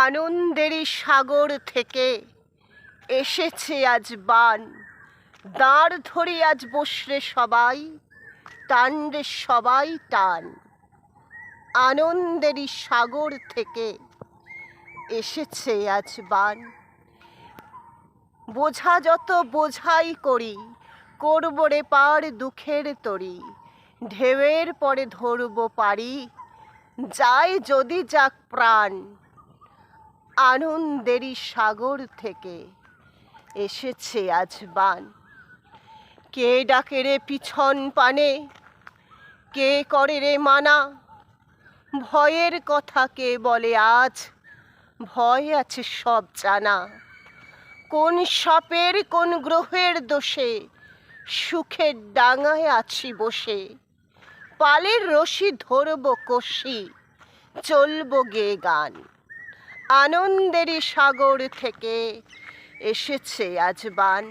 আনন্দেরই সাগর থেকে এসেছে আজ বান। দাঁড় ধরে আজ বসরে সবাই, টান রে সবাই টান। আনন্দেরই সাগর থেকে এসেছে আজ বান। বোঝা যত বোঝাই করি, করব রে পার দুঃখের তরি। ঢেউয়ের পরে ধরব পারি, যায় যদি যাক প্রাণ। আনন্দেরই সাগর থেকে এসেছে আজ বান। কে ডাকে রে পিছন পানে, কে করে রে মানা? ভয়ের কথা কে বলে আজ, ভয় আছে সব জানা। কোন সাপের কোন গ্রহের দোষে সুখের ডাঙায় আছি বসে। পালের রশি ধরব কষি, চলব গে গান। আনন্দেরই সাগর থেকে এসেছে আজ বান।